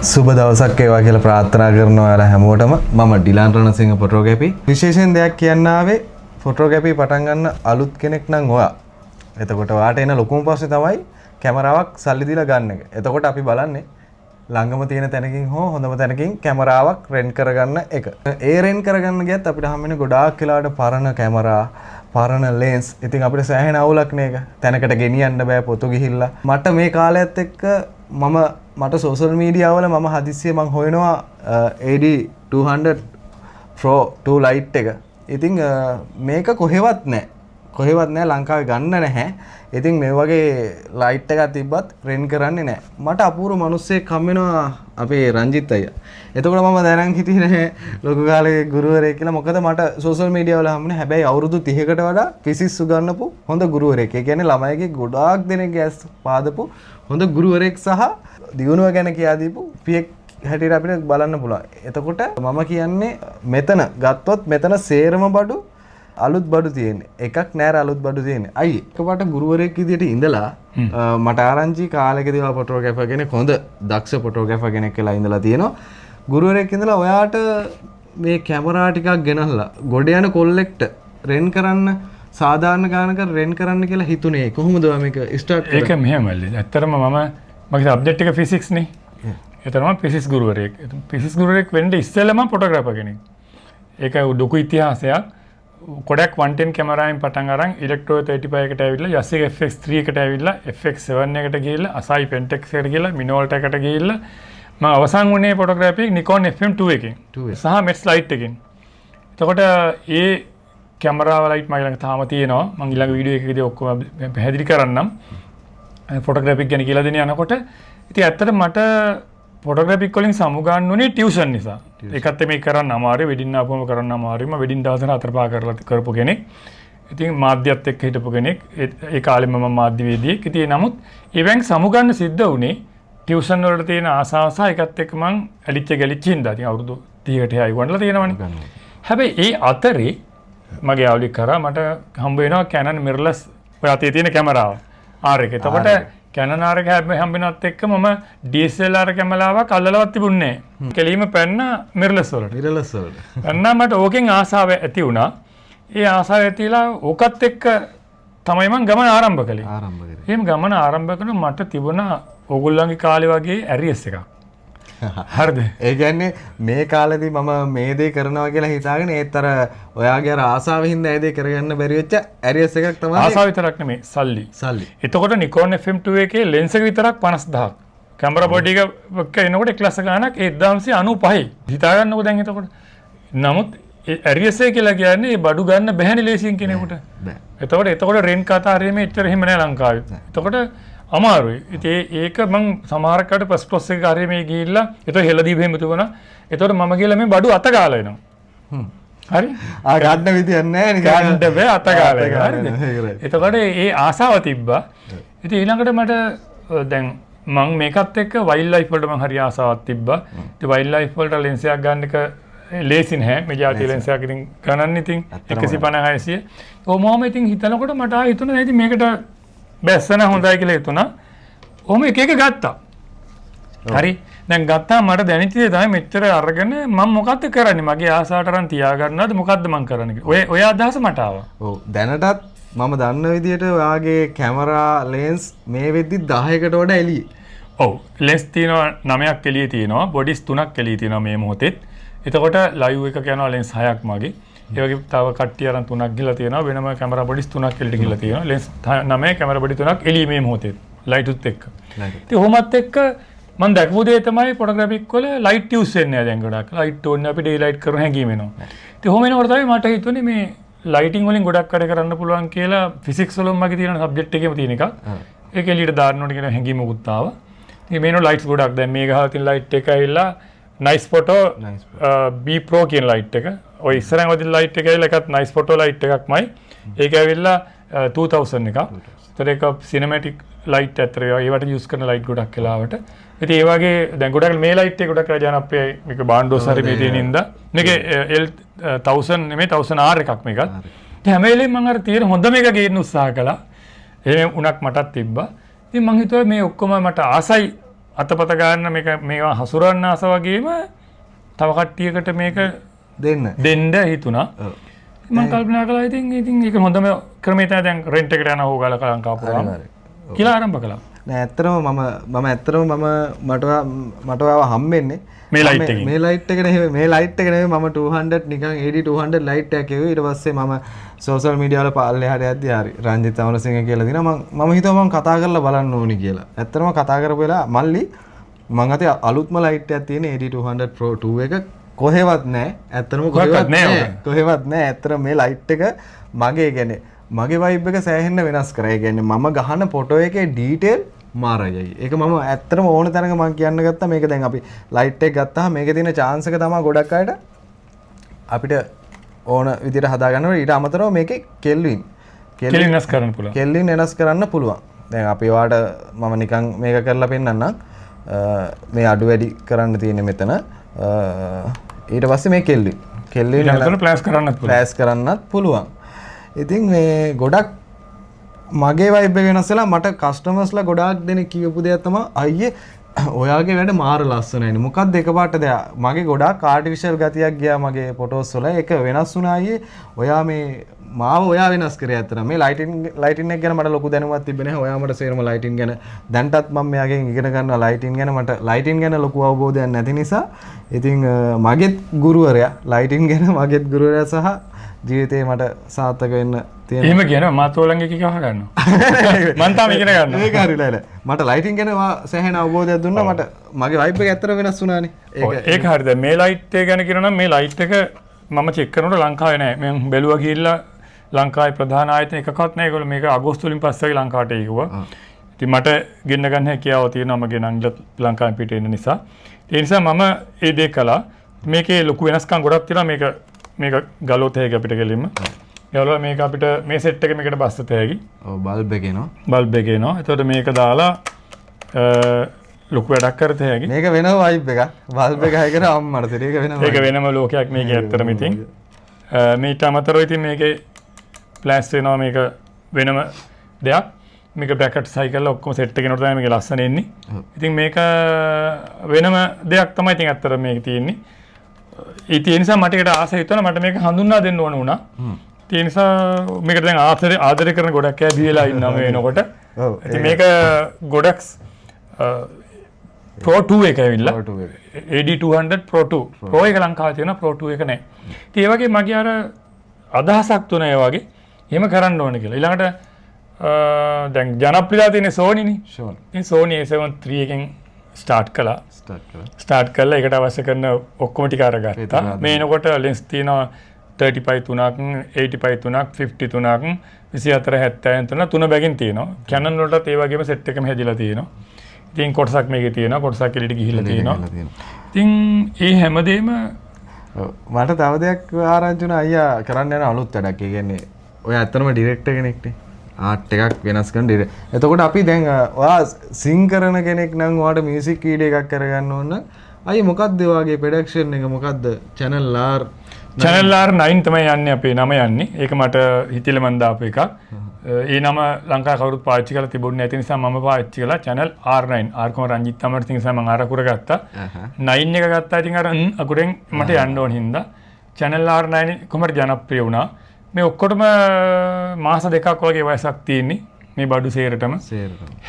සුබ දවසක් වේවා කියලා ප්‍රාර්ථනා කරනවා ඔයාලා හැමෝටම. මම ඩිලාන් රණසිංහ ෆොටෝග්‍රැෆි. විශේෂයෙන් දෙයක් කියන්න ආවේ ෆොටෝග්‍රැෆි පටන් ගන්න අලුත් කෙනෙක් නම් ඔයා. එතකොට ඔයාට එන ලොකුම ප්‍රශ්නේ තමයි කැමරාවක් සල්ලි දීලා ගන්න එක. එතකොට අපි බලන්නේ ළඟම තියෙන තැනකින් හෝ හොඳම තැනකින් කැමරාවක් රෙන්ට් කරගන්න එක. ඒ රෙන්ට් කරගන්න ගියත් අපිට හම් වෙන ගොඩාක් වෙලාවට පරණ කැමරා, පරණ ලෙන්ස්. ඉතින් අපිට සෑහෙන අවුලක් නේක. තැනකට ගෙනියන්න බෑ පොතු ගිහිල්ලා. මට මේ කාලයත් එක්ක මට සෝෂල් මීඩියා වල මම හදිස්සියේ මං හොයනවා AD200 Pro 2 Lite එක. ඉතින් මේක කොහෙවත් නැහැ. කොහෙවත් නැහැ, ලංකාවේ ගන්න නැහැ. ඉතින් මේ වගේ ලයිට් එකක් තිබ්බත් රෙන්ට් කරන්නේ නැහැ. මට අපූර්ව මිනිස්සෙක් හම් වෙනවා අපේ රංජිත් අයියා. එතකොට මම දැනන් හිටියේ නැහැ ලොකු කාලේ ගුරුවරයෙක් කියලා. මොකද මට සෝෂල් මීඩියා වල හම්බුනේ හැබැයි අවුරුදු 30කට වඩා ෆිසික්ස් උගන්වපු හොඳ ගුරුවරයෙක්. ඒ කියන්නේ ළමයිගේ ගොඩාක් දෙනෙක්ගේ ඇස් පාදපු හොඳ ගුරුවරයෙක් සහ දියුණුව ගැන කියා දීපු පියෙක් හැටියට අපිට බලන්න පුළුවන්. එතකොට මම කියන්නේ මෙතන ගත්තොත් මෙතන සේරම බඩු අලුත් බඩු තියෙන්නේ. එකක් නෑර අලුත් බඩු තියෙන්නේ. අයි එකපාරට ගුරුවරයෙක් විදියට ඉඳලා මට ආරංචි කාලෙකදී ඔයා ෆොටෝග්‍රැෆර් කෙනෙක් හොඳ දක්ෂ ෆොටෝග්‍රැෆර් කෙනෙක් කියලා ඉඳලා තියෙනවා. ගුරුවරයෙක් ඉඳලා ඔයාට මේ කැමරා ටිකක් ගෙනල්ලා ගොඩ යන කොල්ලෙක්ට රෙන්ට් කරන්න සාධාරණ ගානක රෙන්ට් කරන්න කියලා හිතුනේ. කොහොමද මේක ස්ටාර්ට් කරේ? ඒක මෙහෙමයි. ඇත්තටම මගේ සබ්ජෙක්ට් එක ෆිසික්ස් නේ. ඒතරම ෆිසික්ස් ගුරුවරයෙක්. ෆිසික්ස් ගුරුවරයෙක් වෙන්න ඉස්සෙල්ලම ෆොටෝග්‍රැෆර් කෙනෙක්. ඒක ලොකු ඉතිහාසයක්. කොඩක් 110 කැමරාවෙන් පටන් අරන් ඉලෙක්ට්‍රෝ 35 එකට ඇවිල්ලා Yasser FX3 එකට ඇවිල්ලා FX7 එකට ගිහිල්ලා Asahi Pentax එකට ගිහිල්ලා Minolta එකට ගිහිල්ලා මම අවසන් වුණේ ෆොටෝග්‍රැෆි Nikon FM2 එකෙන් සහ Mets Lite එකෙන්. එතකොට ඒ කැමරාව ලයිට් මගේ ළඟ තාම තියෙනවා. මම ඊළඟ වීඩියෝ එකකදී ඔක්කොම පැහැදිලි කරන්නම්. ෆොටෝග්‍රැෆි ගැන කියලා දෙන යනකොට ඉතින් ඇත්තට මට ෆොටෝග්‍රැෆික් වලින් සමුගන්න උනේ ටියුෂන් නිසා. ඒකත් මේ කරන්න අමාරුයි, වෙඩින් ආපුවම කරන්න අමාරුයි. මම වෙඩින් දවස් 4-5 කරලා කරපු කෙනෙක්. ඉතින් මාධ්‍යත් එක්ක හිටපු කෙනෙක්. ඒ කාලෙම මම මාධ්‍යවේදියෙක්. ඉතින් නමුත් ඉවෙන් සමුගන්න සිද්ධ වුණේ ටියුෂන් වලට තියෙන ආසාව සහ ඒකත් එක්ක මං ඇලිච්ච හින්දා. ඉතින් අවුරුදු 30කට එහා ඉවරලා තියෙනවනේ. හැබැයි ඒ අතරේ මගේ යාළුවෙක් කරා මට හම්බ වෙනවා Canon mirrorless ඔය අතේ තියෙන කැමරාව. R එක. එතකොට Canon R එක හම්බෙනවත් එක්ක මම DSLR කැමරාවක් අල්ලලවත් තිබුණේ නැහැ. කෙලින්ම පැන්න mirrorless වලට. mirrorless වලට. පැන්නා මට ඕකෙන් ආසාව ඇති වුණා. ඒ ආසාව ඇතිලා ඕකත් එක්ක තමයි මම ගමන ආරම්භ කළේ. එහෙම ගමන ආරම්භ කරන මට තිබුණා ඕගොල්ලන්ගේ කාලේ වගේ ඇරියස් එකක්. හරිද? ඒ කියන්නේ මේ කාලෙදී මම මේ දේ කරනවා කියලා හිතාගෙන ඒත් අර ඔයාගේ අර ආසාවෙන් හින්දා ඒ දේ කරගන්න බැරි වෙච්ච ඇරියස් එකක් තමයි. ආසාව විතරක් නෙමෙයි, සල්ලි. එතකොට Nikon FM2 එකේ ලෙන්ස් එක විතරක් 50000ක්. කැමරා බොඩි එක එනකොට එක ලක්ෂ ගාණක් 1995යි. හිතා ගන්නකො දැන් එතකොට. නමුත් ඇරියස් එක කියලා කියන්නේ බඩු ගන්න බැහැනේ ලේසියෙන් කෙනෙකුට. එතකොට රෙන්ට් කතාරේ මේ එච්චර එහෙම නෑ ලංකාවේ. එතකොට අමාරුයි. ඉතින් ඒක මං සමහරකට ෆස්ට් ක්ලාස් එක කාර්යයේ මේ ගිහිල්ලා ඒතකොට හෙළදීප එහෙම තිබුණා. ඒතකොට මම ගිහලා මේ බඩු අත ගාලා එනවා. හරි? ගන්න විදියක් නැහැ නේ. ගන්න බෑ අත ගාලා එක. හරිද? එතකොට ඒ ආසාව තිබ්බා. ඉතින් ඊළඟට මට දැන් මං මේකත් එක්ක වයිල්ඩ් ලයිෆ් වලට මං හරි ආසාවක් තිබ්බා. ඉතින් වයිල්ඩ් ලයිෆ් වලට ලෙන්ස් එකක් ගන්න එක ලේසි නැහැ. මේ જાති ලෙන්ස් එකක් ඉතින් ගණන් ඉතින් 150 600. කොහොමම ඉතින් හිතනකොට මට හිතුණා ඉතින් මේකට බැස්සන හොඳයි කියලා හිතුණා. ඔහොම එක එක ගත්තා. හරි. දැන් ගත්තා මට දැනෙච්ච දේ තමයි මෙච්චර අරගෙන මම මොකද්ද කරන්නේ? මගේ ආසාවට අරන් තියාගන්නවද මොකද්ද මං කරන්නේ? ඔය අදහස මට ආවා. ඔව්. දැනටත් මම දන්න විදියට ඔයාගේ කැමරා ලෙන්ස් මේ වෙද්දි 10කට වඩා එළියේ. ඔව්. ලෙන්ස් තියෙනවා 9ක් එළියේ තියෙනවා. බොඩිස් 3ක් එළියේ තියෙනවා මේ මොහොතේත්. එතකොට ලයිව් එකක යනවා ලෙන්ස් 6ක් මගේ. ඒ වගේ තව කට්ටිය අරන් 3ක් ගිහලා තියෙනවා. වෙනම කැමරා බොඩිස් 3ක් එළියට ගිහලා තියෙනවා. ලෙන්ස් 9 කැමරා බොඩි 3ක් එළියේ මේ මොහොතේ. ලයිට් උත් එක්ක. ඉතින් ඔහොමත් එක්ක මම දැකපු දේ තමයි ෆොටෝග්‍රැෆික් වල ලයිට් යූස් වෙන්නේ නැහැ දැන් ගොඩක්. ලයිට් ඕනේ අපි ඩේ ලයිට් කරන හැංගීම එනවා. ඉතින් ඔහොම එනකොට තමයි මට හිතුනේ මේ ලයිටින් වලින් ගොඩක් වැඩ කරන්න පුළුවන් කියලා ෆිසික්ස් වල මගේ තියෙන සබ්ජෙක්ට් එකේම තියෙන එකක්. ඒක එළියට දාන්න ඕනේ කියන හැංගීමකුත් ආවා. ඉතින් මේනෝ ලයිට්ස් ගොඩක් දැන් මේ ගහලා තියෙන ලයිට් එක ඇවිල්ලා nice photo B Pro කියන ලයිට් එක. ඔය ඉස්සරහින් වදින ලයිට් එක ඇවිල්ලා එකත් nice photo ලයිට් එකක්මයි. ඒක ඇවිල්ලා 2000 එකක්. ඒතර ඒක cinematic ලයිට් අතර ඒවට යූස් කරන ලයිට් ගොඩක් වෙලාවට. ඉතින් ඒ වගේ දැන් ගොඩක් මේ ලයිට් එක ගොඩක් ජනප්‍රියයි. මේක බාන්ඩෝස් හරි මේ තියෙන ඉඳ. මේක L1000 නෙමෙයි 1000R එකක් මේකත්. ඉතින් හැම වෙලේම මම අර තියෙන හොඳ මේක ගේන්න උත්සාහ කළා. එහෙම උණක් මටත් තිබ්බා. ඉතින් මං හිතුවා මේ ඔක්කොම මට ආසයි අතපත ගන්න මේවා හසුරන්න ආස වගේම තව කට්ටියකට මේක දෙන්න හිතුණා. මම කල්පනා කළා ඉතින් ඒක හොඳම ක්‍රමය තමයි දැන් රෙන්ට් එකට යන හොගාල ලංකාවපුරාම කියලා ආරම්භ කළා. නෑ ඇත්තටම මට ඔයාව හම්බෙන්නේ මේ ලයිට් එකේ. මේ ලයිට් එක නෙවෙයි මේ ලයිට් එක නෙවෙයි මම 200 නිකන් AD 200 ලයිට් එකක් එව්වේ. ඊට පස්සේ මම සෝෂල් මීඩියා වල පාල්ලෙහාට යද්දී හරි රංජිත් අමරසිංහ කියලා දිනා මම හිතුවා මම කතා කරලා බලන්න ඕනි කියලා. ඇත්තටම කතා කරපු වෙලාව මල්ලි මං අතේ අලුත්ම ලයිට් එකක් තියෙන AD 200 Pro 2 එක කොහෙවත් නැහැ. ඇත්තටම කොහෙවත් නැහැ. ඇත්තටම මේ ලයිට් එක මගේ කියන්නේ මගේ වයිබ් එක සෑහෙන්න වෙනස් කරා. ඒ කියන්නේ මම ගහන ෆොටෝ එකේ ඩීටේල් මාරයි. ඒක මම ඇත්තටම ඕන තැනක මම කියන්න ගත්තා. මේක දැන් අපි ලයිට් එක ගත්තාම මේකේ තියෙන chance එක තමයි ගොඩක් අයට අපිට ඕන විදිහට හදා ගන්නවා. ඊට අමතරව මේකේ කෙල්වින් වෙනස් කරන්න පුළුවන්. කෙල්වින් වෙනස් කරන්න පුළුවන්. දැන් අපි ඔයාලට මම නිකන් මේක කරලා පෙන්නන්නම්. මේ අඩු වැඩි කරන්න තියෙන්නේ මෙතන. ඊට පස්සේ මේ කෙල්වින් ෆ්ලෑෂ් කරන්නත් පුළුවන්. ඉතින් මේ ගොඩක් මගේ වයිබ් එක වෙනස් වෙලා මට කස්ටමර්ස්ලා ගොඩාක් දෙනෙක් කියපු දෙයක් තමයි අයියේ ඔයාගේ වැඩ මාර ලස්සනයිනේ. මොකක්ද එකපාරට දැන් මගේ ගොඩාක් ආටිෆිෂල් ගතියක් ගියා මගේ ෆොටෝස් වල. ඒක වෙනස් වුණා අයියේ. ඔයා මේ මාව ඔයා වෙනස් කරේ අතන. මේ ලයිටින් එක ගැන මට ලොකු දැනුමක් තිබ්බේ නැහැ. ඔයා මට සේරම ලයිටින් ගැන දැන්ටත් මම මෙයාගෙන් ඉගෙන ගන්නවා ලයිටින් ගැන. මට ලයිටින් ගැන ලොකු අවබෝධයක් නැති නිසා ඉතින් මගේත් ගුරුවරයා ලයිටින් ගැන මගේත් ගුරුවරයා සහ ජීවිතේ මට සාර්ථක වෙන්න තියෙන. එහෙම කියනවා මාත් ඕලංගේ කික අහ ගන්නවා. මං තාම ඉගෙන ගන්නවා. ඒක හරියලා නෑ. මට ලයිටින් ගැන සෑහෙන අවබෝධයක් දුන්නා. මට මගේ වයිබ් එක ඇත්තට වෙනස් වුණානේ. ඒක හරියද. මේ ලයිට් එක ගැන කියනවා නම් මේ ලයිට් එක මම චෙක් කරනකොට ලංකාවේ නෑ. මම බැලුවා ගිහිල්ලා ලංකාවේ ප්‍රධාන ආයතන එකකවත් නෑ. ඒගොල්ලෝ මේක අගෝස්තු වලින් පස්සේ ලංකාවට එවුවා. ඉතින් මට ගෙන්න ගන්න හැකියාව තියෙනවා මගේ නංගිලා ලංකාවෙන් පිට එන්න නිසා. ඒ නිසා මම ඒ දේ කළා. මේකේ ලොකු වෙනස්කම් ගොඩක් තියෙනවා. මේක ගලොත් හැකි අපිට ගෙලින්ම. ඒවල මේක අපිට මේ සෙට් එක මේකට බස්සත හැකි. ඔව් බල්බ් එක එනවා. බල්බ් එක එනවා. එතකොට මේක දාලා ලොකු වැඩක් කරත හැකි. මේක වෙනම වයිබ් එකක්. බල්බ් එක හැකගෙන අම්මට තේ. ඒක වෙනම. ඒක වෙනම ලෝකයක් මේක ඇත්තටම ඉතින්. මේට අමතරව ඉතින් මේකේ ෆ්ලෑෂ් වෙනවා මේක වෙනම දෙයක්. මේක බ්‍රැකට් සයිකල් ඔක්කොම සෙට් එකේ නෝට තමයි මේක ලස්සන එන්නේ. ඉතින් මේක වෙනම දෙයක් තමයි ඉතින් ඇත්තටම මේක තියෙන්නේ. ඒ නිසා මට ඒකට ආස හිතුණා මට මේක හඳුන්වා දෙන්න ඕන වුණා. ඒ නිසා මේකට දැන් ආදරය කරන ගොඩක් අය බිහිලා ඉන්නවා මේ වෙනකොට. ඔව්. ඉතින් මේක ගොඩක් Pro 2 එක ඇවිල්ලා. Pro 2 එක. AD 200 Pro 2. Pro එක ලංකාවේ තියෙනවා Pro 2 එක නැහැ. ඉතින් ඒ වගේ මගේ අර අදහසක් තුන ඒ වගේ එහෙම කරන්න ඕනේ කියලා. ඊළඟට දැන් ජනප්‍රියලා තියෙන Sony නේ. Sony. ඉතින් Sony A7 III එකෙන් ස්ටාර්ට් කළා ඒකට අවශ්‍ය කරන ඔක්කොම ටික අරගත්තා. මේ එනකොට ලෙන්ස් තියෙනවා 35 තුනක් 85 තුනක් 50 තුනක් 24 70 තුන තුන බැගින් තියෙනවා. Canon වලටත් ඒ වගේම සෙට් එකම හැදිලා තියෙනවා. ඉතින් කොටසක් මේකේ තියෙනවා කොටසක් එළියට ගිහිල්ලා තියෙනවා. ඉතින් ඒ හැමදේම මට තව දෙයක් ආරංචි වුණා අයියා කරන්න යන අලුත් වැඩක්. ඒ කියන්නේ ඔය ඇත්තටම ඩිරෙක්ටර් කෙනෙක්නේ. ආට් එකක් වෙනස් කරන ඩිරෙක්ටර්. එතකොට අපි දැන් ඔයා සිං කරන කෙනෙක් නම් ඔයාට මියුසික් වීඩියෝ එකක් කරගන්න ඕන නම් අයියා මොකක්ද ඔයාගේ ප්‍රොඩක්ෂන් එක මොකක්ද? channel R9 තමයි යන්නේ අපේ නම යන්නේ. ඒක මට හිතිලා මන් දාපු එකක්. ඒ නම ලංකාවේ කවුරුත් පාවිච්චි කරලා තිබුණේ නැති නිසා මම පාවිච්චි කළා channel R9. R කොම රංජිත් අමරසිංහ නිසා මම අර අකුර ගත්තා. 9 එක ගත්තා ඉතින් අර අකුරෙන් මට යන්න ඕන හින්දා channel R9 කොහමද ජනප්‍රිය වුණා. මේ ඔක්කොටම මාස දෙකක් වගේ වයසක් තියෙන්නේ මේ බඩු සේරටම.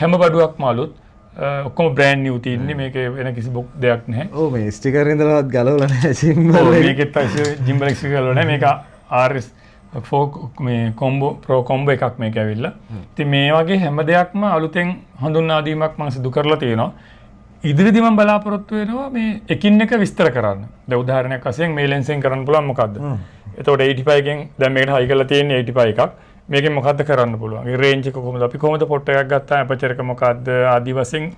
හැම බඩුවක්ම අලුත්. ඔක්කොම බ්‍රෑන්ඩ් නිව් තියෙන්නේ. මේකේ වෙන කිසි දෙයක් නැහැ. ඔව් මේ ස්ටිකර් ඉඳලාවත් ගලවලා නැහැ සිම්බල් එක. මේකෙත් ජිම්බල් එක ගලවලා නැහැ. මේක RS4 මේ කොම්බෝ ප්‍රෝ කොම්බෝ එකක් මේක ඇවිල්ලා. ඉතින් මේ වගේ හැම දෙයක්ම අලුතෙන් හඳුන්වා දීමක් මම සිදු කරලා තියෙනවා. ඉදිරියදී මම බලාපොරොත්තු වෙනවා මේ එකින් එක විස්තර කරන්න. දැන් උදාහරණයක් වශයෙන් මේ ලෙන්සෙන් කරන්න පුළුවන් මොකද්ද? එතකොට 85 ගෙන් දැන් මේකට හයි කරලා තියෙන්නේ 85 එකක්. මේකෙන් මොකද්ද කරන්න පුළුවන්? ඒ රේන්ජ් එක කොහොමද? අපි කොහොමද ෆොටෝ එකක් ගත්තා අපචර් එක මොකද්ද? ආදි වශයෙන්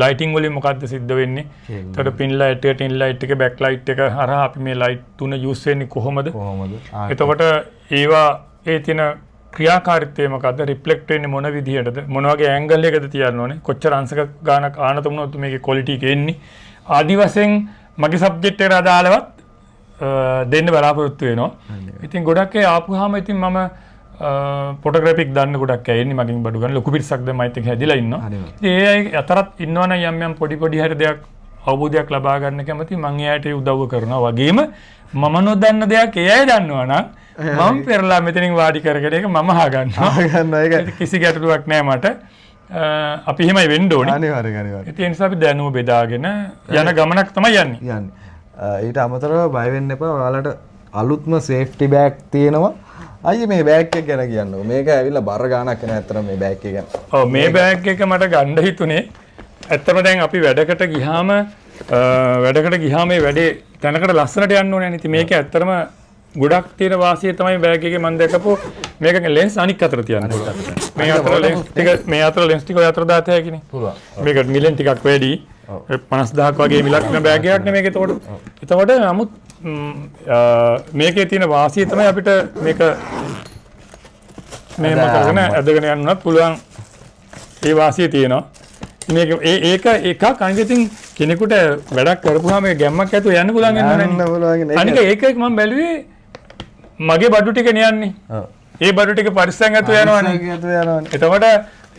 ලයිටිං වලින් මොකද්ද සිද්ධ වෙන්නේ? එතකොට පින් ලයිට් එක, ටින් ලයිට් එක, බෑක් ලයිට් එක හරහා අපි මේ ලයිට් තුන යූස් වෙන්නේ කොහොමද? එතකොට ඒවා ඒ තියෙන ක්‍රියාකාරීත්වය මොකද්ද? රිෆ්ලෙක්ට් වෙන්නේ මොන විදිහටද? මොන වගේ ඇන්ගල් එකද තියන්න ඕනේ? කොච්චර අංශක ගානක් ආනත වුණොත් මේකේ ක්වොලිටි එක එන්නේ? ආදි වශයෙන් මගේ සබ්ජෙක්ට් එකට අදාළවත් දෙන්න බලාපොරොත්තු වෙනවා. ඉතින් ගොඩක් අය ආපුවාම ඉතින් මම ෆොටෝග්‍රැෆික් දාන්න ගොඩක් අය ඉන්නේ මගෙන් බඩු ගන්න ලොකු පිරිසක් දැන් මයිත් එක හැදිලා ඉන්නවා. ඉතින් ඒ අය අතරත් ඉන්නවනම් යම් පොඩි පොඩි හරි දෙයක් අවබෝධයක් ලබා ගන්න කැමති මම එයාට උදව්ව කරනවා වගේම මම නොදන්න දෙයක් ඒ අය දන්නවා නම් මම පෙරලා මෙතනින් වාඩි කරගෙන ඒක මම අහගන්නවා. ඒක කිසි ගැටලුවක් නෑ මට. අපි එහෙමයි වෙන්න ඕනේ. අනිවාර්යයෙන්. ඒ නිසා අපි දැනුම බෙදාගෙන යන ගමනක් තමයි යන්නේ. ඊට අමතරව බය වෙන්න එපා. ඔයාලට අලුත්ම සේෆ්ටි බෑග් තියෙනවා. අයියේ මේ බෑග් එක ගැන කියන්නකෝ. මේක ඇවිල්ලා බර ගාණක් නෑ අතන මේ බෑග් එක ගැන. ඔව් මේ බෑග් එක මට ගන්න හිතුනේ. ඇත්තම දැන් අපි වැඩකට ගියාම මේ වැඩේ තැනකට ලස්සනට යන්න ඕනේ නේ. ඉතින් මේක ඇත්තටම ගොඩක් තියෙන වාසිය තමයි බෑග් එකේ මම දැකපු මේක ලෙන්ස් අනික් අතට තියන්න පුළුවන්. මේ අතර ලෙන්ස් ටික ඔය අතර දාත හැකිනේ. පුළුවන්. මේක මිලියන් ටිකක් වැඩි. 50000ක් වගේ මිලක් වෙන බෑග් එකක් නේ මේක. එතකොට නමුත් මේකේ තියෙන වාසිය තමයි අපිට මේක මේම කරගෙන ඇදගෙන යන්නත් පුළුවන්. ඒ වාසිය තියෙනවා. මේක ඒක එකක් අනිත් ඉතින් කෙනෙකුට වැඩක් කරපුවාම මේ ගැම්මක් ඇතුව යන්න පුළුවන් වෙනවා. අනික ඒක මම බැලුවේ මගේ බඩු ටික නියන්නේ. ඒ බඩු ටික පරිස්සම් ඇතුව යනවනේ. එතකොට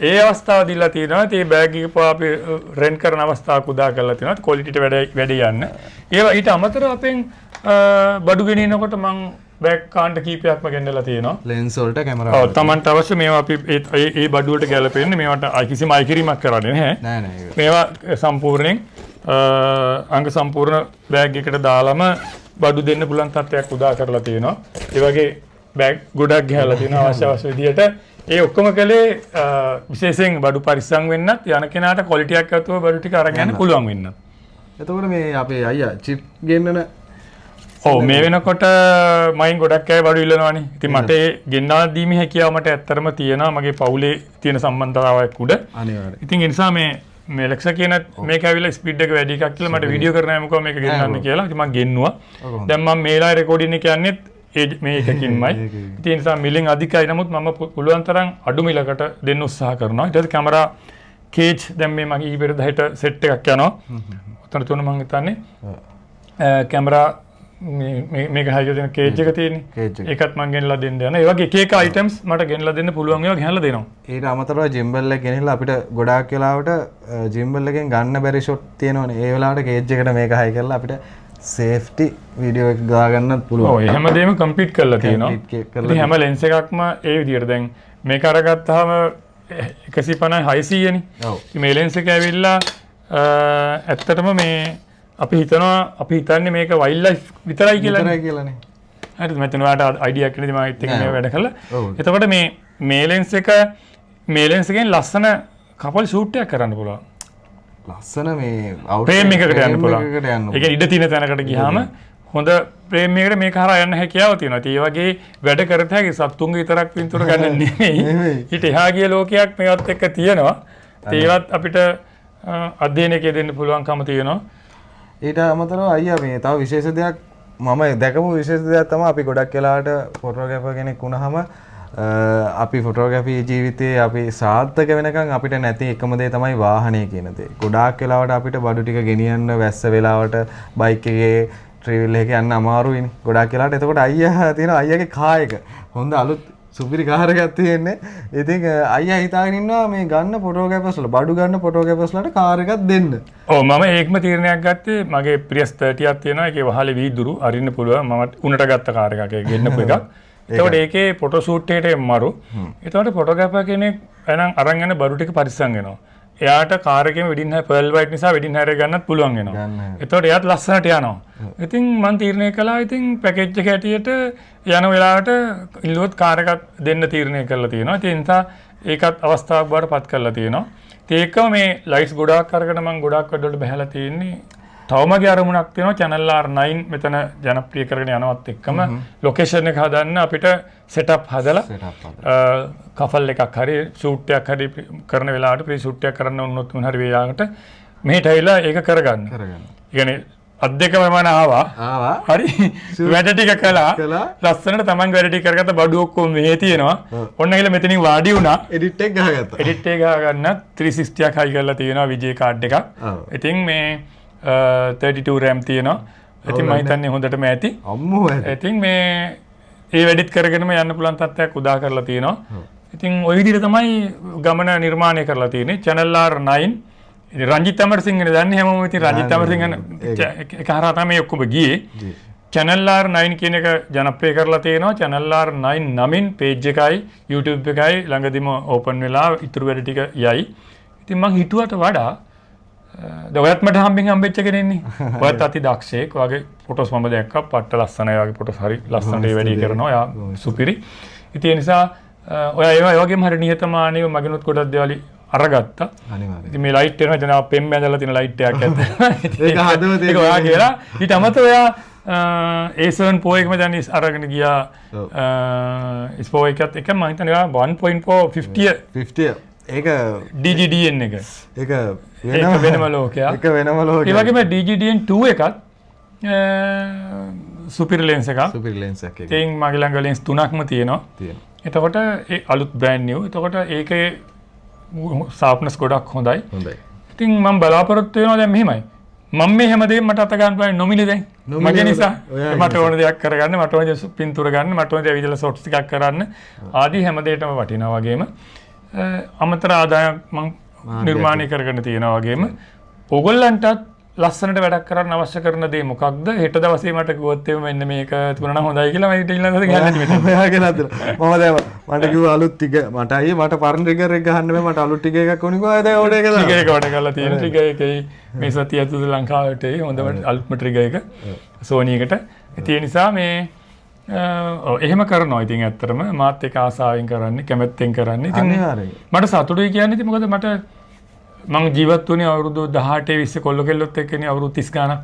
ඒ අවස්ථාව දීලා තියෙනවා. ඒ බෑග් එක අපි රෙන්ට් කරන අවස්ථාවක් උදා කරලා තියෙනවා. ක්වොලිටිට වැඩ යන්න. ඒවා ඊට අමතරව අපෙන් බඩු ගෙනිනකොට මම බෑග් කාණ්ඩ කීපයක්ම ගෙන්නලා තියෙනවා. ලෙන්ස් වලට කැමරා. ඔව් Tamanට අවශ්‍ය මේවා අපි ඒ බඩු වලට ගැලපෙන්නේ මේවට කිසිම අයිකිරීමක් කරන්නේ නැහැ. නෑ. මේවා සම්පූර්ණයෙන් අංග සම්පූර්ණ බෑග් එකට දාලම බඩු දෙන්න පුළුවන් තත්ත්වයක් උදා කරලා තියෙනවා. ඒ වගේ බෑග් ගොඩක් ගහලා තියෙනවා අවශ්‍ය විදියට. ඒ ඔක්කොම කලේ විශේෂයෙන් බඩු පරිස්සම් වෙන්නත් යන කෙනාට ක්වොලිටියක් ඇතුව බඩු ටික අරන් යන්න පුළුවන් වෙන්නත්. එතකොට මේ අපේ අයියා චිප් ගෙන්නන ඔව් මේ වෙනකොට මයින් ගොඩක් අය බඩු ඉල්ලනවානේ. ඉතින් මට ඒ ගෙන්නා දීමේ හැකියාව මට ඇත්තටම තියෙනවා මගේ පවුලේ තියෙන සම්බන්ධතාවයක් උඩ. අනිවාර්යයෙන්. ඉතින් ඒ නිසා මේ ලෙක්ෂා කියන මේක ඇවිල්ලා ස්පීඩ් එක වැඩි එකක් කියලා මට වීඩියෝ කරන්න යමුකෝ මේක ගෙන්නන්න කියලා. ඉතින් මම ගෙන්නුවා. දැන් මම මේලා රෙකෝඩින් එක යන්නේත් මේ එකකින්මයි. ඉතින් ඒ නිසා මිලින් අධිකයි. නමුත් මම පුළුවන් තරම් අඩු මිලකට දෙන්න උත්සාහ කරනවා. ඊට පස්සේ කැමරා කේජ් දැන් මේ මගේ ඊපෙරද හෙට සෙට් එකක් යනවා. උතන තුන මම හිතන්නේ කැමරා මේක හයියදෙන කේජ් එක තියෙන්නේ. ඒකත් මම ගෙනලා දෙන්න යනවා. ඒ වගේ එක එක අයිටම්ස් මට ගෙනලා දෙන්න පුළුවන් ඒවා ගෙනලා දෙනවා. ඊට අමතරව ජිම්බල් එක ගෙනහිල්ලා අපිට ගොඩාක් වෙලාවට ජිම්බල් එකෙන් ගන්න බැරි ෂොට් තියෙනවනේ. ඒ වෙලාවට කේජ් එකට මේක හයි කරලා අපිට සේෆ්ටි වීඩියෝ එක ගා ගන්නත් පුළුවන්. ඔව් හැමදේම කම්ප්ලීට් කරලා තියෙනවා. ඉතින් හැම ලෙන්ස් එකක්ම ඒ විදිහට දැන් මේක අරගත්තාම 150 600 නේ. ඔව්. මේ ලෙන්ස් එක ඇවිල්ලා ඇත්තටම මේ අපි හිතන්නේ මේක වයිල්ඩ් ලයිෆ් විතරයි කියලානේ. හරිද? මම ඔයාලට අයිඩියා එකක් දෙන්න මම මේ වැඩ කළා. එතකොට මේ ලෙන්ස් එකෙන් ලස්සන කපල් ෂූට් එකක් කරන්න පුළුවන්. ලස්සන මේ ප්‍රේම් එකකට යන්න පුළුවන්. ඒ කියන්නේ ඉඩ තියෙන තැනකට ගියාම හොඳ ප්‍රේම් එකකට මේක හරහා යන්න හැකියාව තියෙනවා. ඒ වගේ වැඩ කරත් හැකි සත්තුන්ගේ විතරක් පින්තූර ගන්න නෙමෙයි. ඊට එහා ගිය ලෝකයක් මේවත් එක්ක තියෙනවා. ඒවත් අපිට අධ්‍යයනයක දෙන්න පුළුවන්කම තියෙනවා. ඊට අමතරව අයියා මේ තව විශේෂ දෙයක් මම දැකපු විශේෂ දෙයක් තමයි අපි ගොඩක් වෙලාවට ෆොටෝග්‍රැෆර් කෙනෙක් වුණාම අපි ෆොටෝග්‍රැෆි ජීවිතයේ අපි සාර්ථක වෙනකන් අපිට නැති එකම දේ තමයි වාහනය කියන දේ. ගොඩාක් වෙලාවට අපිට බඩු ටික ගෙනියන්න වැස්ස වෙලාවට බයික් එකේ ට්‍රැවල් එකේ යන්න අමාරුයිනේ. ගොඩාක් වෙලාවට එතකොට අයියා තියෙන අයියාගේ කාර් එක හොඳ අලුත් සුපිරි කාර් එකක් තියෙන්නේ. ඉතින් අයියා හිතාගෙන ඉන්නවා මේ ගන්න ෆොටෝග්‍රැෆර්ස්ලා බඩු ගන්න ෆොටෝග්‍රැෆර්ස්ලාට කාර් එකක් දෙන්න. ඔව් මම ඒකම තීරණයක් ගත්තේ මගේ Prius 30ක් තියෙනවා. ඒකේ වහලේ වීදුරු අරින්න පුළුවන්. මම උණට ගත්ත කාර් එකක් ඒක ගෙන්නපු එකක්. එතකොට ඒකේ ෆොටෝ ෂූට් එකට මරු. එතකොට ෆොටෝග්‍රැෆර් කෙනෙක් එනං අරන් යන බඩු ටික පරිස්සම් වෙනවා. එයාට කාර් එකේම වෙඩින් හයි පර්ල් වයිට් නිසා වෙඩින් හයි එක ගන්නත් පුළුවන් වෙනවා. එතකොට එයාත් ලස්සනට යනවා. ඉතින් මම තීරණය කළා ඉතින් පැකේජ් එක හැටියට යන වෙලාවට ඉල්ලුවොත් කාර් එකක් දෙන්න තීරණය කරලා තියෙනවා. ඒ නිසා ඒකත් අවස්ථාවක් බවට පත් කරලා තියෙනවා. ඒකම මේ ලයිට්ස් ගොඩාක් අරගෙන මම ගොඩාක් වැඩවලට බහැලා තියෙන්නේ. තවමගේ අරමුණක් තියෙනවා channel R9 මෙතන ජනප්‍රිය කරගෙන යනවත් එක්කම ලොකේෂන් එක හදන්න අපිට සෙටප් හදලා කෆල් එකක් හරි ෂූට් එකක් හරි කරන වෙලාවට ප්‍රී ෂූට් එකක් කරන්න වුණොත් මොන හරි වෙලාවකට මෙහෙට ඇවිල්ලා ඒක කරගන්න. ඒ කියන්නේ අත් දෙකම මම ආවා. හරි වැඩ ටික කළා. ලස්සනට තමන් වැඩ ටික කරගත්ත බඩු ඔක්කොම මෙහෙ තියෙනවා. ඔන්න ගිහලා මෙතනින් වාඩි වුණා. එඩිට් එක ගහගත්තා. එඩිට් එක ගහගන්න 360ක් හයි කරලා තියෙනවා විජේ කාඩ් එකක්. ඉතින් මේ 32 RAM තියෙනවා. ඉතින් මම හිතන්නේ හොඳටම ඇති. අම්මෝ ඇති. ඉතින් මේ ඒ වැඩිත් කරගෙනම යන්න පුළුවන් තත්ත්වයක් උදා කරලා තියෙනවා. ඉතින් ওই විදිහට තමයි ගමන නිර්මාණය කරලා තියෙන්නේ. Channel R9 ඉතින් රංජිත් අමරසිංහනේ දන්නේ හැමෝම. ඉතින් රංජිත් අමරසිංහන එක හරහා තමයි ඔක්කොම ගියේ. Channel R9 කියන එක ජනප්‍රිය කරලා තියෙනවා. Channel R9 නමින් page එකයි YouTube එකයි ළඟදිම open වෙලා ඉතුරු වැඩ ටික යයි. ඉතින් මං හිතුවට වඩා ඔයත් මට හම්බෙච්ච කෙනෙන්නේ. ඔයත් අති දක්ෂයෙක්. ඔයාගේ ෆොටෝස් මම දැක්කා. පට්ට ලස්සනයි. ඔයාගේ ෆොටෝස් හරි ලස්සනට ඒ වැඩි කරනවා. ඔයා සුපිරි. ඉතින් ඒ නිසා ඔයා ඒ වගේම හරි නිහතමානීව මගෙනුත් ගොඩක් දේවල් අරගත්තා. අනිවාර්යයෙන්. ඉතින් මේ ලයිට් එක නේද පෙම් බැඳලා තියෙන ලයිට් එකක් ඇත්ත. ඒක හදවතේ. ඒක ඔයා කියලා. ඊට අමතරව ඔයා A7 Pro එකම දැන් අරගෙන ගියා. Pro එකත් එක මම හිතන්නේ ඔයා 1.4 50 ඒක DGDN එක. ඒක වෙනම ලෝකයක්. ඒක වෙනම ලෝකයක්. ඒ වගේම DGDN 2 එකත් සුපිරි ලෙන්ස් එකක්. සුපිරි ලෙන්ස් එකක්. ඉතින් මගේ ළඟ ලෙන්ස් 3ක්ම තියෙනවා. එතකොට ඒ අලුත් බ්‍රෑන්ඩ් නිව්. එතකොට ඒකේ sharpness ගොඩක් හොඳයි. ඉතින් මම බලාපොරොත්තු වෙනවා දැන් මෙහෙමයි. මම මේ හැමදේම මට අත ගන්න පුළුවන් නොමිලේ දැන්. මගේ නිසා මට ඕන දෙයක් කරගන්න, මට ඕන දේ පින්තූර ගන්න, මට ඕන දේ විදලා ෂොට්ස් ටිකක් කරන්න ආදී හැමදේටම වටිනවා වගේම අමතර ආදායම් මම නිර්මාණය කරගෙන තියෙනවා වගේම ඕගොල්ලන්ටත් ලස්සනට වැඩක් කරන්න අවශ්‍ය කරන දේ මොකක්ද? හෙට දවසේ මට කිව්වොත් එimhe මෙන්න මේක තිබුණා නම් හොඳයි කියලා මම ඊළඟ දවසේ ගහන්න මෙතන. ඔයාගෙන අතන. මම දැන් මට කිව්වා අලුත් ටික මට අයියේ මට පරණ ට්‍රිගර් එක ගහන්න බෑ මට අලුත් ටික එකක් ඕනේ කිව්වා. දැන් ඕඩර් එක දාන්න. ට්‍රිගර් එක ඕඩර් කරලා තියෙන ට්‍රිගර් එකේ මේ සතිය ඇතුළත ලංකාවට එයි හොඳම අලුත්ම ට්‍රිගර් එක Sony එකට. ඉතින් ඒ නිසා මේ එහෙම කරනවා. ඉතින් ඇත්තටම මාත් ඒක ආසාවෙන් කරන්නේ කැමැත්තෙන් කරන්නේ. ඉතින් මට සතුටුයි කියන්නේ ඉතින් මොකද මට මං ජීවත් වුණේ අවුරුදු 18 20 කොල්ල කෙල්ලොත් එක්කනේ අවුරුදු 30 ගාණක්.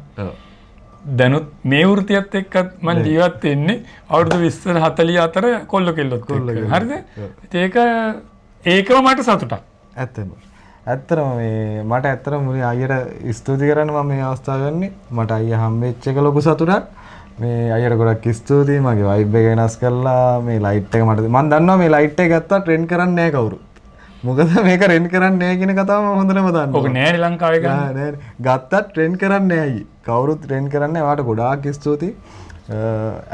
දැනුත් මේ වෘත්තියත් එක්කත් මං ජීවත් වෙන්නේ අවුරුදු 20 44 කොල්ල කෙල්ලොත් එක්ක. හරිද? ඒකම මට සතුටක්. ඇත්තටම මේ මට ඇත්තටම මුලින් අයියට ස්තුති කරන්න මම මේ අවස්ථාව ගන්නේ. මට අයියා හම්බෙච්ච එක ලොකු සතුටක්. මේ අයියට ගොඩක් ස්තුතියි. මගේ වයිබ් එක වෙනස් කරලා මේ ලයිට් එක මට මම දන්නවා මේ ලයිට් එක ගත්තා ට්‍රෙන්ඩ් කරන්නේ නැහැ කවුරු. මොකද මේක රෙන්ට් කරන්නේ නැහැ කියන කතාව මම හොඳටම දන්නවා. ඔක නෑනේ ලංකාවේ ගන්න. නෑ ගත්තත් ට්‍රෙන්ඩ් කරන්නේ නැහැ අයියේ. කවුරුත් ට්‍රෙන්ඩ් කරන්නේ නැහැ. ඔයාට ගොඩාක් ස්තුතියි.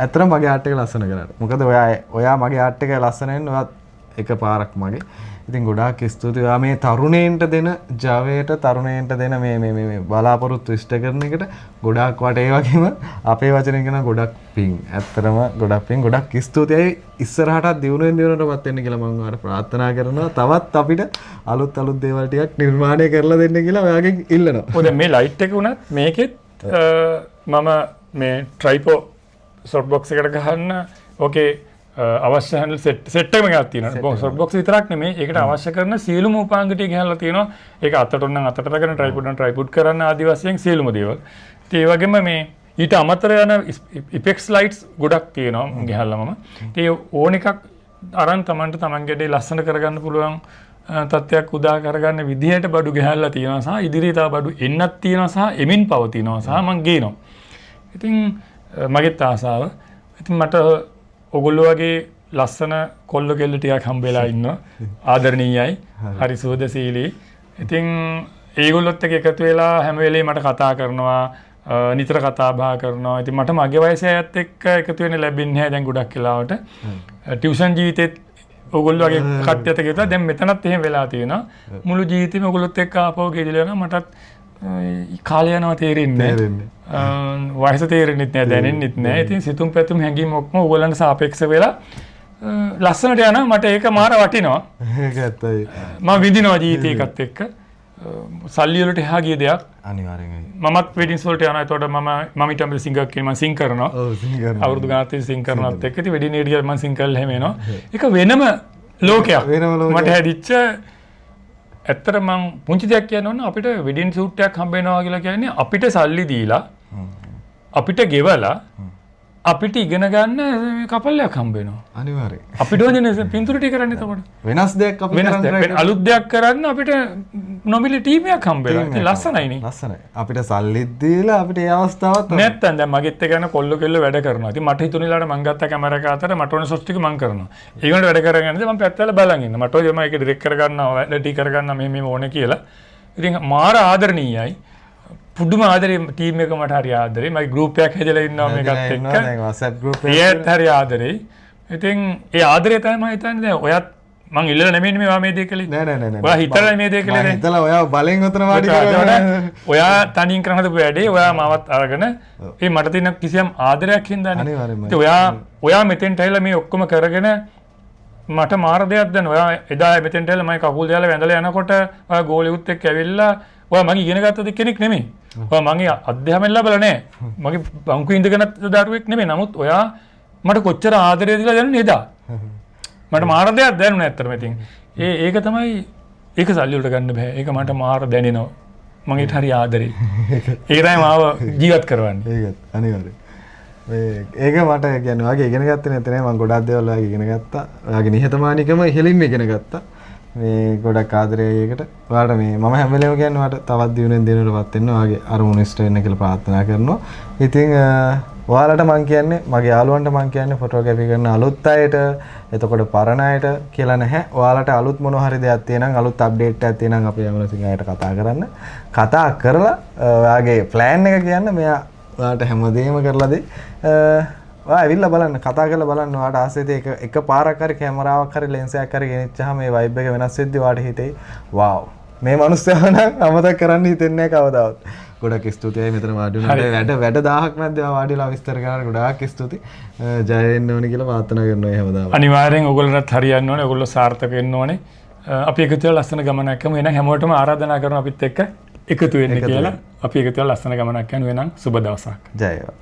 ඇත්තටම මගේ ආර්ට් එක ලස්සන කරාට. මොකද ඔයා මගේ ආර්ට් එක ලස්සන වෙන්න ඔයා එක පාරක් මගේ. ඉතින් ගොඩාක් ස්තුතියි. ඔයා මේ තරුණයින්ට දෙන ජවයට තරුණයින්ට දෙන මේ බලාපොරොත්තු ඉෂ්ට කරන එකට ගොඩාක් වට ඒ වගේම අපේ වචනෙන් කියන ගොඩක් පිං. ඇත්තටම ගොඩක් පිං ගොඩක් ස්තුතියි. ඉස්සරහටත් දිනුවෙන්පත් වෙන්න කියලා මම ඔයාලට ප්‍රාර්ථනා කරනවා. තවත් අපිට අලුත් දේවල් ටිකක් නිර්මාණය කරලා දෙන්න කියලා ඔයාගෙන් ඉල්ලනවා. ඔය දැන් මේ ලයිට් එක උනත් මේකෙත් මම මේ ට්‍රයිපෝ සොෆ්ට් බොක්ස් එකට ගහන්න ඕකේ අවශ්‍ය හැන්ඩල් සෙට් එකම ගහලා තියෙනවා. සොෆ්ට් බොක්ස් විතරක් නෙමෙයි ඒකට අවශ්‍ය කරන සියලුම උපාංග ටික ගහලා තියෙනවා. ඒක අතට උනන් අතට දාගෙන ට්‍රයිපොඩ් නම් ට්‍රයිපොඩ් කරන්න ආදි වශයෙන් සියලුම දේවල්. ඉතින් ඒ වගේම මේ ඊට අමතර යන ඉෆෙක්ට්ස් ලයිට්ස් ගොඩක් තියෙනවා ගහලා මම. ඒ ඕන එකක් අරන් Tamanට Tamanගේ දේ ලස්සන කරගන්න පුළුවන් තත්ත්වයක් උදා කරගන්න විදිහට බඩු ගහලා තියෙනවා සහ ඉදිරියට තව බඩු එන්නත් තියෙනවා සහ එමින් පවතිනවා සහ මම ගේනවා. ඉතින් මගේත් ආසාව. ඉතින් මට ඔගොල්ලෝ වගේ ලස්සන කොල්ල කෙල්ල ටිකක් හම්බෙලා ඉන්නවා. ආදරණීයයි. හරි සුවදශීලී. ඉතින් ඒගොල්ලොත් එක්ක එකතු වෙලා හැම වෙලේම මට කතා කරනවා. නිතර කතා බහ කරනවා. ඉතින් මට මගේ වයසේ අයත් එක්ක එකතු වෙන්න ලැබෙන්නේ නැහැ දැන් ගොඩක් වෙලාවට. ටියුෂන් ජීවිතෙත් ඔයගොල්ලෝ වගේ කට්ටියත් එක්ක දැන් මෙතනත් එහෙම වෙලා තියෙනවා. මුළු ජීවිතේම ඔයගොල්ලොත් එක්ක ආපහු ගෙදර යනවා මටත් කාලය යනවා තේරෙන්නේ නැහැ. වයස තේරෙන්නේ නැහැ දැනෙන්නේ නැහැ. ඉතින් සිතුම් පැතුම් හැංගීම් ඔක්කොම ඔයගොල්ලන්ට සාපේක්ෂ වෙලා ලස්සනට යනවා. මට ඒක මාර වටිනවා. ඒක ඇත්තයි. මම විඳිනවා ජීවිතේකත් එක්ක. සල්ලි වලට එහා ගිය දෙයක්. අනිවාර්යෙන්යි. මමත් වෙඩින්ස් වලට යනවා. ඒතකොට මම ඊට අමතර සිංගර් කියන මම සිං කරනවා. ඔව් සිං කරනවා. අවුරුදු ගානක් තිස්සේ සිං කරනවත් එක්ක ඉතින් වෙඩින් ඒරියා මම සිං කරලා හැම එනවා. ඒක වෙනම ලෝකයක්. මට හැදිච්ච ඇත්තට මම පුංචි දෙයක් කියන්න ඕන අපිට වෙඩින් සූට් එකක් හම්බ වෙනවා කියලා කියන්නේ අපිට සල්ලි දීලා අපිට ගෙවලා අපිට ඉගෙන ගන්න කපල්ලයක් හම්බ වෙනවා. අනිවාර්යයෙන්. අපිට ඕනේ පින්තූර ටික කරන්න එතකොට. වෙනස් දෙයක් අපි කරන්න අලුත් දෙයක් කරන්න අපිට නොමිලේ ටීම් එකක් හම්බ වෙනවා. ඉතින් ලස්සනයිනේ. ලස්සනයි. අපිට සල්ලිත් දීලා අපිට ඒ අවස්ථාවත් නැත්තම් දැන් මගෙත් එක යන කොල්ල කෙල්ල වැඩ කරනවා. ඉතින් මට හිතුණේලාට මං ගත්ත කැමරාව අතර මට ඕන ෂොට්ස් ටික මං කරනවා. ඒගොල්ලෝ වැඩ කරගෙන ඉඳලා මම පැත්තවල බලන් ඉන්නවා. මට ඔය මම ඒක ඩිරෙක්ට් කර ගන්නවා, වැඩ ටී කර ගන්නවා මෙහෙම ඕනේ කියලා. ඉතින් මාර ආදරණීයයි. පුදුම ආදරේ ටීම් එක මට හරි ආදරේ. මගේ ගෲප් එකක් හැදලා ඉන්නවා මේකත් එක්ක. දැන් WhatsApp group ඒත් හරි ආදරේ. ඉතින් ඒ ආදරේ තමයි මම හිතන්නේ දැන් ඔයත් මං ඉල්ලලා නෙමෙයි මේ මේ දේ කළේ. නෑ. ඔයා හිතලා මේ දේ කළේ. මම හිතලා ඔයා බලෙන් උතන වාඩි කරගෙන ඔයා තනියෙන් කරන හදපු වැඩේ ඔයා මාවත් අරගෙන ඒ මට තියෙන කිසියම් ආදරයක් හින්දානේ. අනිවාර්යයෙන්ම. ඉතින් ඔයා මෙතෙන්ට ඇවිල්ලා මේ ඔක්කොම කරගෙන මට මාර දෙයක් දැන් ඔයා එදා මෙතෙන්ට ඇවිල්ලා මම කකුල් දාලා වැඳලා යනකොට ඔයා ගෝලියුත් එක්ක ඇවිල්ලා ඔයා මගේ ඉගෙන ගත්ත කෙනෙක් නෙමෙයි. ඔයා මගේ අධ්‍යාපනය ලැබලා නැහැ. මගේ බංකුවේ ඉඳගෙන දරුවෙක් නෙමෙයි. නමුත් ඔයා මට කොච්චර ආදරය දීලා දැනුනේ එදා. මට මාර දෙයක් දැනුනේ ඇත්තටම. ඉතින් ඒක තමයි ඒක සල්ලි වලට ගන්න බෑ. ඒක මට මාර දැනෙනවා. මම ඊට හරි ආදරේ. ඒක තමයි මාව ජීවත් කරවන්නේ. ඒකත් අනිවාර්යයෙන්. ඒක මට කියන්නේ ඔයාගේ ඉගෙන ගත්තේ නැත්නම් මම ගොඩක් දේවල් ඔයාගේ ඉගෙන ගත්තා. ඔයාගේ නිහතමානීකම ඉහළින්ම ඉගෙන ගත්තා. මේ ගොඩක් ආදරේ ඒකට. ඔයාලට මේ මම හැම වෙලේම කියන්නේ ඔයාලට තවත් දිනුනෙන් දිනුවටපත් වෙන්න ඔයාගේ අරමුණ ඉෂ්ට වෙන්න කියලා ප්‍රාර්ථනා කරනවා. ඉතින් ඔයාලට මම කියන්නේ මගේ යාළුවන්ට මම කියන්නේ ෆොටෝග්‍රැෆි කරන අලුත් අයට එතකොට පරණ අයට කියලා නැහැ. ඔයාලට අලුත් මොන හරි දෙයක් තියෙනම් අලුත් අප්ඩේට් එකක් තියෙනම් අපේ යමලසිංහ අයට කතා කරන්න. කතා කරලා ඔයාගේ ප්ලෑන් එක කියන්න මෙයා ඔයාලට හැමදේම කරලා දෙයි. ඔයා ඇවිල්ලා බලන්න කතා කරලා බලන්න ඔයාලට ආසෙත් එක පාරක් හරි කැමරාවක් හරි ලෙන්ස් එකක් හරි ගෙනිච්චාම මේ වයිබ් එක වෙනස් වෙද්දි ඔයාලට හිතෙයි වව් මේ මිනිස්සයා නම් අමතක කරන්න හිතෙන්නේ නැහැ කවදාවත්. ගොඩක් ස්තුතියි මෙතන වාඩි වුණාට වැඩ 1000ක් නැද්ද වාඩිලා විස්තර කරන්න ගොඩාක් ස්තුතියි. ජය වෙන්න ඕනේ කියලා ප්‍රාර්ථනා කරනවා හැමදාම. අනිවාර්යෙන් ඔයගොල්ලන්ට හරියන්න ඕනේ. ඔයගොල්ලෝ සාර්ථක වෙන්න ඕනේ. අපි එකතු වෙලා ලස්සන ගමනක් යමු. එහෙනම් හැමෝටම ආරාධනා කරනවා අපිත් එක්ක එකතු වෙන්න කියලා. අපි එකතු වෙලා ලස්සන ගමනක් යනවා. එහෙනම් සුබ දවසක්. ජය වේවා.